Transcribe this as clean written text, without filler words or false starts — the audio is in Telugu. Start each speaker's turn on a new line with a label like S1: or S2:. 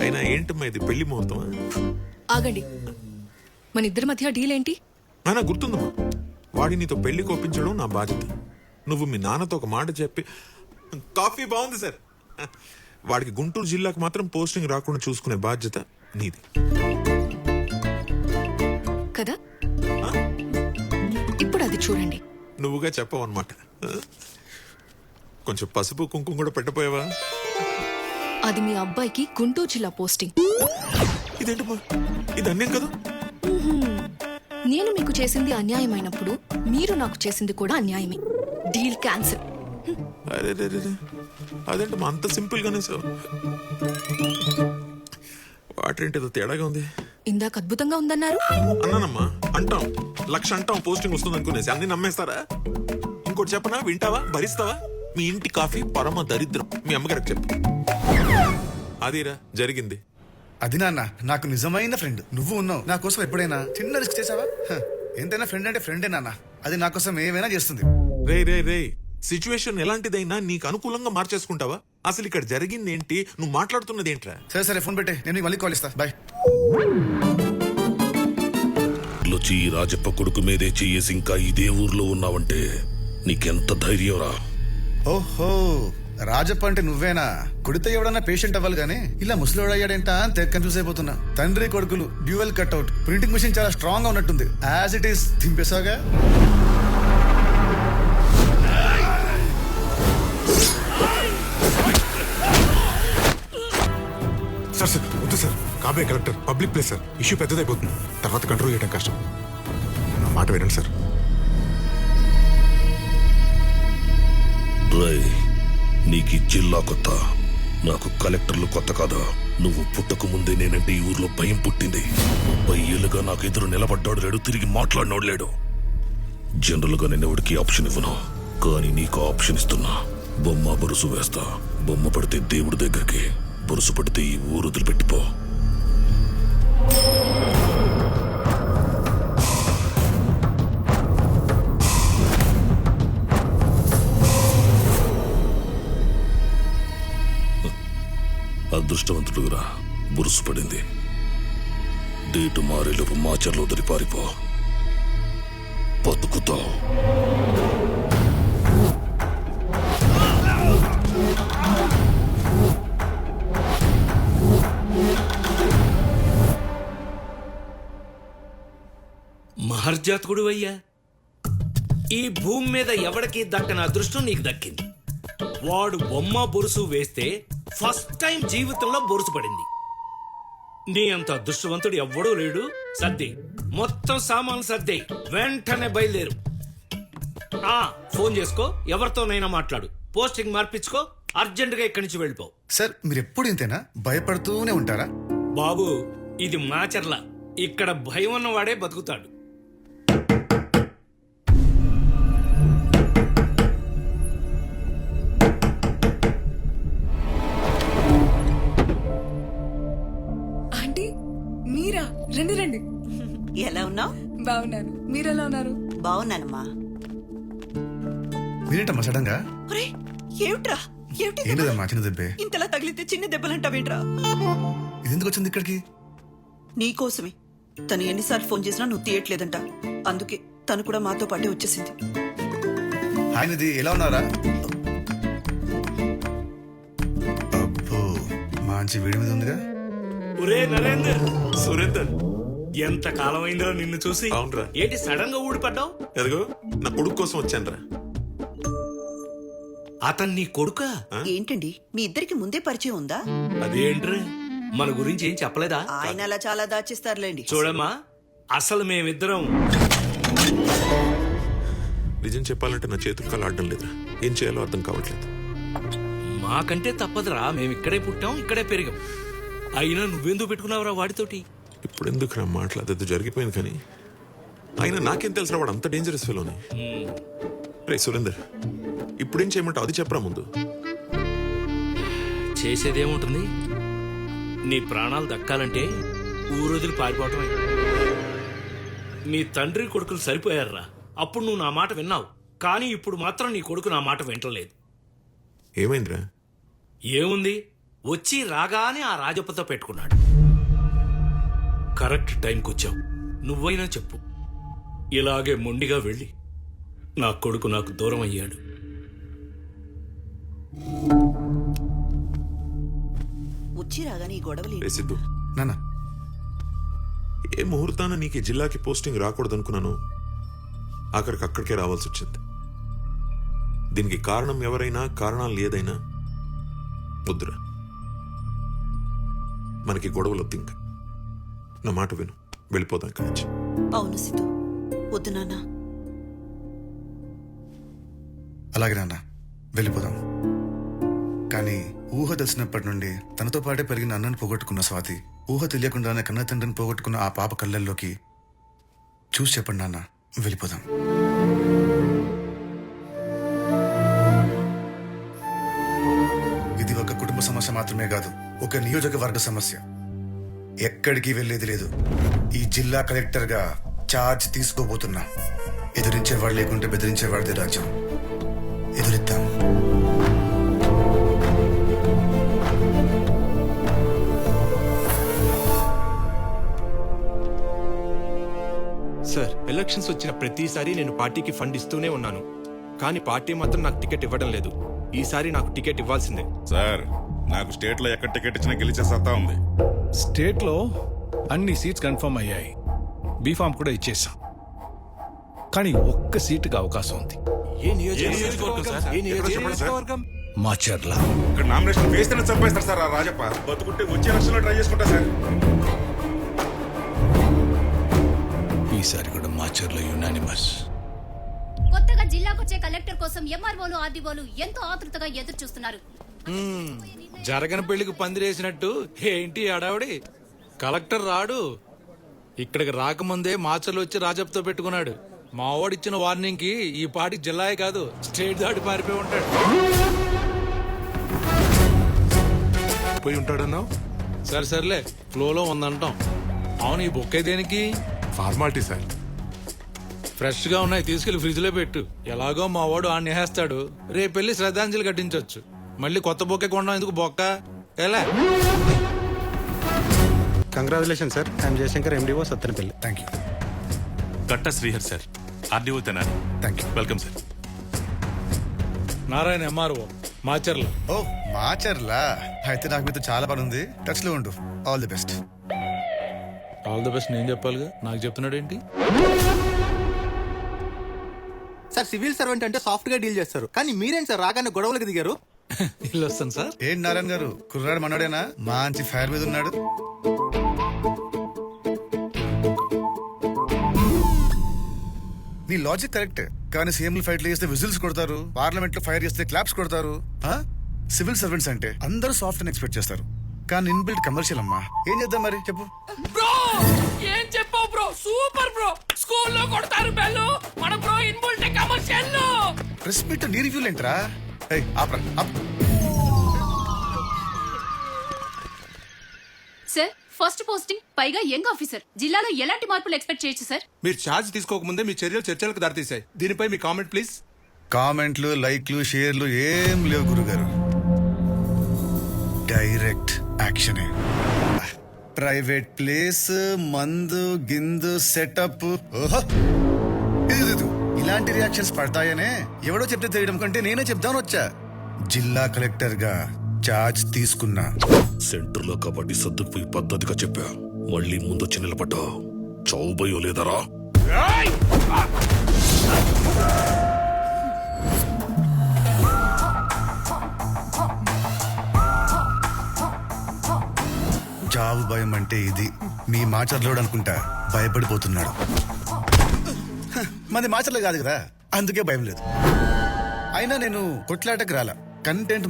S1: అయినా ఏంటమ్మా ఇది పెళ్లి ముహూర్తమా?
S2: ఆగండి, మన ఇద్దరి మధ్య డీల్ ఏంటి?
S1: నాకు గుర్తుందమ్మా, వాడి నీతో పెళ్లి కోపించడం నా బాధ్యత. నువ్వు మీ నాన్నతో ఒక మాట చెప్పి. కాఫీ బాగుంది సార్. వాడికి గుంటూరు జిల్లాకు మాత్రం పోస్టింగ్ రాకుండా చూసుకునే బాధ్యత నీది
S2: కదా. ఇప్పుడు అది చూడండి.
S1: నువ్వుగా చెప్పవన్నమాట. కొంచెం పసుపు కుంకుమ కూడా పెట్టపోయావా?
S2: అది మీ అబ్బాయికి గుంటూరు జిల్లా పోస్టింగ్.
S1: ఇదేంటమ్మా, ఇది అన్యం కదా.
S2: నేను మీకు చేసింది అన్యాయమైనప్పుడు మీరు నాకు చేసింది కూడా అన్యాయమే. Deal cancel.
S1: అరే అదేంటమ్మా అంత సింపుల్ గానే సార్? వాటర్ ఏంటి ఏదో తేడాగా ఉంది.
S2: ఇందాక అద్భుతంగా ఉందన్నారు.
S1: అన్నానమ్మా, అంటాం 1,00,000 అంటాం పోస్టింగ్ వస్తుంది అనుకునేసి అన్ని నమ్మేస్తారా? ఇంకోటి చెప్పనా, వింటావా, భరిస్తావా? మీ ఇంటి కాఫీ పరమ దరిద్రం. మీ అమ్మగారికి చెప్పు. అదిరా జరిగింది.
S3: అది నాన్న, నాకు నిజమైన ఫ్రెండ్ నువ్వు ఉన్నావు. నా కోసం ఎప్పుడైనా చిన్న రిస్క్ చేసావా? ఎంతైనా ఫ్రెండ్ అంటే ఫ్రెండే నాన్న. అది నా కోసం ఏమైనా చేస్తుంది.
S1: రే సిచ్యువేషన్ ఎలాంటిదైనా నీకు అనుకూలంగా మార్చేసుకుంటావా? అసలు ఇక్కడ జరిగింది ఏంటి, నువ్వు మాట్లాడుతున్నది ఏంట్రా?
S3: సరే ఫోన్ పెట్టే, నేను నీకు మళ్ళీ కాల్ ఇస్తా. బాయ్.
S4: లుచి రాజప్ప కొడుకు మీదే చెయ్యేసి ఇంకా ఇదే ఊర్లో ఉన్నావంటే నీకెంత ధైర్యం రా?
S3: ఓహో, రాజప్ప అంటే నువ్వేనా? కొడితే ఎవడన్నా పేషెంట్ అవ్వాలి గానీ ఇలా ముసలివాడు అయ్యాడేంటా అని తెగ కన్ఫ్యూజ్ అయిపోతున్నా. తండ్రి కొడుకులు డ్యూయల్ కట్అవుట్. ప్రింటింగ్ మిషన్ చాలా స్ట్రాంగ్ గా ఉన్నట్టుంది. యాజ్ ఇట్ ఈస్ దింపేసాగా.
S5: సార్ వద్దు సార్, కాబే collector public place sir, issue పెద్దదైపోతుంది, తర్వాత కంట్రోల్ చేయడం కష్టం. నా మాట వినండి సార్.
S4: రై, నీకు జిల్లా కొత్త, నాకు కలెక్టర్లు కొత్త కాదా? నువ్వు పుట్టక ముందే నేనంటే ఈ ఊర్లో భయం పుట్టింది. 30 ఏళ్ళుగా నాకు ఎదురు నిలబడ్డాడు లేడు, తిరిగి మాట్లాడినోడు లేడు. జనరల్ గా నేను ఎవరికి ఆప్షన్ ఇవ్వను, కానీ నీకు ఆప్షన్ ఇస్తున్నా. బొమ్మ బొరుసు వేస్తా. బొమ్మ పడితే దేవుడి దగ్గరికి, బొరుసు పడితే ఈ ఊరు వదిలిపెట్టిపో. అదృష్టవంతుడురా, బురుసు పడింది. డేటు మారేలోపు మాచర్లో వదిలి పారిపో, బతుకుతావు.
S6: మహర్జాతకుడు అయ్యా, ఈ భూమి మీద ఎవడికి దక్కని అదృష్టం నీకు దక్కింది. వాడు బొమ్మ బొరుసు వేస్తే ఫస్ట్ టైం జీవితంలో బొరుసు పడింది. నీ అంత అదృష్టవంతుడు ఎవ్వడూ లేడు. సర్ది, మొత్తం సామాన్లు సర్ది వెంటనే బయలుదేరు. ఫోన్ చేసుకో, ఎవరితోనైనా మాట్లాడు, పోస్టింగ్ మార్పించుకో, అర్జెంటుగా ఇక్కడి నుంచి వెళ్ళిపో.
S3: సార్ మీరు ఎప్పుడు ఇంతేనా? భయపడుతూనే ఉంటారా?
S6: బాబు, ఇది మాచర్ల, ఇక్కడ భయం ఉన్నవాడే బతుకుతాడు.
S2: మీరా? రండి రండి.
S7: ఎలా ఉన్నావు?
S2: బాగున్నాను, మీరెలా ఉన్నారు?
S7: బాగున్నానమ్మా.
S3: మీరేంటమ్మా సడన్ గా?
S7: ఏమిట్రా?
S3: ఏంటిదమ్మా చిన్న దెబ్బే?
S7: ఇంతలా తగిలితే చిన్న దెబ్బలంటావేంట్రా?
S3: ఇదెందుకు వచ్చింది ఇక్కడికి?
S7: నీకోసమే. తను ఎన్నిసార్లు ఫోన్ చేసినా నువ్వు తీయట్లేదంట. అందుకే తను కూడా మాతో పాటే వచ్చేసింది.
S3: ఆయనది ఎలా ఉన్నారా? అబ్బో, మంచి వేడి మీద ఉందిగా.
S6: ఒరే నరేందర్,
S1: సురేందర్,
S6: ఎంత కాలం అయిందో నిన్ను చూసి.
S1: అవునరా.
S6: ఏంటి సడన్ గా ఊడిపడ్డావు?
S1: ఎదుగో నా కొడుకు కోసం వచ్చానురా.
S6: అతను నీ కొడుకా?
S7: ఏంటండి, మీ ఇద్దరికి ముందే పరిచయం ఉందా?
S6: అదేంట్రా, మన గురించి ఏం చెప్పలేదా?
S7: ఆయన అలా చాలా దాచిస్తారులేండి.
S6: చూడమ్మా, అసలు మేమిద్దరం
S1: నిజం చెప్పాలంటే నా చేతులు కాలు ఆడడం లేదురా. ఏం చేయాలో అర్థం కావట్లేదు.
S6: మాకంటే తప్పదురా, మేమిక్కడే పుట్టాం, ఇక్కడే పెరిగాం. అయినా నువ్వెందుకు పెట్టుకున్నావురా వాడితోటి?
S1: ఇప్పుడు ఎందుకు నా మాట్లాడేది జరిగిపోయింది, కానీ అయినా నాకేం తెలుసు వాడు అంత డేంజరస్ ఫెలోని. రే సురేందర్, ఇప్పుడేం చేయమంటావు అది చెప్పరా ముందు.
S6: చేసేదేముంటుంది, నీ ప్రాణాలు దక్కాలంటే ఊరొదిలి పారిపోవటమే. నీ తండ్రి కొడుకులు సరిపోయారురా. అప్పుడు నువ్వు నా మాట విన్నావు, కానీ ఇప్పుడు మాత్రం నీ కొడుకు నా మాట వింటలేదు.
S1: ఏమైందిరా?
S6: ఏముంది, వచ్చి రాగానే ఆ రాజప్పతో పెట్టుకున్నాడు. కరెక్ట్ టైంకి వచ్చావు. నువ్వైనా చెప్పు. ఇలాగే మొండిగా వెళ్ళి నా కొడుకు నాకు దూరం అయ్యాడు.
S7: వచ్చి రాగానే ఈ గొడవలు
S1: రే సిద్ధు,
S3: నాన్న
S1: ఏ ముహూర్తాన నీకు ఈ జిల్లాకి పోస్టింగ్ రాకూడదు అనుకున్నాను, ఆఖరికి అక్కడికే రావాల్సి వచ్చింది. దీనికి కారణం ఎవరైనా, కారణాలు ఏదైనా వద్దురా. మనకి గొడవలు వద్దు. ఇంకా నా మాట విను, వెళ్ళిపోదాం ఇక్కడి నుంచి.
S7: అవును సిద్ధు, వద్దు నాన్న.
S3: అలాగే నాన్న, వెళ్ళిపోదాం. కానీ ఊహ తెలిసినప్పటి నుండి తనతో పాటే పెరిగిన అన్నను పోగొట్టుకున్న స్వాతి, ఊహ తెలియకుండానే కన్న తండ్రిని పోగొట్టుకున్న ఆ పాప కళ్ళల్లోకి చూసి చెప్పండి నాన్న, వెళ్ళిపోదాం. ఇది ఒక కుటుంబ సమస్య మాత్రమే కాదు, ఒక నియోజకవర్గ సమస్య. ఎక్కడికి వెళ్ళేది లేదు. ఈ జిల్లా కలెక్టర్ గా చార్జ్ తీసుకోబోతున్నా. ఎదిరించేవాడు లేకుంటే బెదిరించేవాడిది రాజ్యం. ఎదురిద్దాం.
S8: సార్, ఎలక్షన్స్ వచ్చిన ప్రతిసారి నేను పార్టీకి ఫండ్ ఇస్తూనే ఉన్నాను, కానీ పార్టీ మాత్రం నాకు టికెట్ ఇవ్వడం లేదు. ఈసారి నాకు టికెట్ ఇవ్వాల్సిందే.
S9: సార్, నాకు స్టేట్ లో ఎక్కడ టికెట్ ఇచ్చినా గెలిచే సత్తా ఉంది.
S10: స్టేట్ లో అన్ని సీట్స్ కన్ఫర్మ్ అయ్యాయి, బీఫామ్ కూడా ఇచ్చేసాం. కానీ ఒక్క సీటుకి అవకాశం ఉంది.
S8: ఏ నియోజకవర్గం?
S10: మాచర్ల.
S9: ఇక్కడ నామినేషన్ వేస్తేనే చంపేస్తారు సార్ ఆ రాజప్ప. బతుకుంటే వచ్చే ఎలక్షన్ లో ట్రై చేసుకుంటా సార్.
S10: ఈసారి కూడా మాచర్ల యునానిమస్.
S11: కొత్తగా జిల్లాకొచ్చే కలెక్టర్ కోసం ఎంఆర్ఓలు ఆర్డీఓలు ఎంతో ఆతృతగా ఎదురు చూస్తున్నారు.
S10: జరగని పెళ్లికి పందిరేసినట్టు ఏంటి అడావిడి? కలెక్టర్ రాడు. ఇక్కడికి రాకముందే మాచర్లు వచ్చి రాజప్పతో పెట్టుకున్నాడు. మావాడిచ్చిన వార్నింగ్ కి ఈ పాటికి జిల్లాయే కాదు, స్టేట్ దాటి పారిపోయి ఉంటాడు.
S5: పోయి ఉంటాడన్నావు?
S10: సర్లే, ఫ్లోలో ఉందంటాం. అవును, ఈ బొక్క దేనికి?
S5: Formality sir.
S10: ఫ్రెష్ గా ఉన్నాయి, తీసుకెళ్లి ఫ్రిడ్జ్ లో పెట్టు. ఎలాగో మా వాడు ఆ నేహేస్తాడు. రేపెళ్ళి శ్రద్ధాంజలి కట్టించవచ్చు. మళ్ళీ కొత్త బొక్కే కొనడం ఎందుకు? బొక్క ఎలా?
S8: Congratulation sir, I'm Jayashankar, MDO Sattenapalli.
S3: Thank you.
S9: Gatta Srihar sir, RDO Tenali.
S3: Thank you.
S9: Welcome sir.
S10: Narayana MRO Macherla.
S3: ఓ మాచర్లా, అయితే నాకు మీతో చాలా పని ఉంది. టచ్ లో ఉండు. All the best.
S10: All the best నేను చెప్పాలిగా, నాకు చెప్తున్నాడు ఏంటి?
S8: సార్, సివిల్ సర్వెంట్ అంటే సాఫ్ట్ గా డీల్ చేస్తారు, కానీ మీరేం సార్ రాగానే గొడవలకు దిగారు?
S10: ఇల్లు వస్తాను సార్.
S3: ఏంటి నారాయణ గారు, కుర్రాడు మనోడేనా? మంచి ఫైర్ మీద ఉన్నాడు. నీ లాజిక్ కరెక్ట్, కానీ సీఎంలు ఫైట్లు చేస్తే విజిల్స్ కొడతారు, పార్లమెంట్ లో ఫైర్ చేస్తే క్లాప్స్ కొడతారు. సివిల్ సర్వెంట్స్ అంటే అందరూ సాఫ్ట్ అని ఎక్స్పెక్ట్ చేస్తారు, కానీ ఇన్బిల్ట్ కమర్షియల్ అమ్మా. ఏం చేద్దాం మరి చెప్పు.
S6: బ్రో ఏం చెప్పావు బ్రో? Super bro. స్కూల్లో కొడతారు బెల్లు, మన బ్రో ఇన్బుల్ట్ కమర్షియల్.
S3: రెస్పెక్ట్ నీ రివ్యూలు ఏంట్రా? ఆపరా.
S11: సార్, ఫస్ట్ పోస్టింగ్, పైగా యంగ్ ఆఫీసర్. జిల్లాలో ఎలాంటి మార్పులు ఎక్స్పెక్ట్ చేయొచ్చు సార్?
S8: మీరు ఛార్జ్ తీసుకోకముందే మీ చర్యలు చర్చలకు దారితీశాయి. దీనిపై మీ కామెంట్ ప్లీజ్.
S3: కామెంట్లు, లైక్లు, షేర్లు ఏం లేవు గురుగారు. డైరెక్ట్ యాక్షనే. ప్రైవేట్ ప్లేస్, మందు గిందు సెటప్. ఓహో, ఇది ఇలాంటి రియాక్షన్స్ పడతాయనే ఎవడో చెప్తే తెలియడం కంటే నేనే చెప్దాను వచ్చా. జిల్లా కలెక్టర్ గా చార్జ్ తీసుకున్నా.
S4: సెంటర్ లో కబడ్డీ సర్దుకుపోయి పద్ధతిగా చెప్పా. మళ్ళీ ముందొచ్చి నిలబడ్డా చౌబయో లేదరా?
S3: చావు భయం అంటే ఇది. మీ మాచర్లోడు అనుకుంటా భయపడిపోతున్నాడు. మంది మాచర్లో కాదు కదా, అందుకే భయం లేదు. అయినా నేను కొట్లాటకు రాలా, కంటెంట్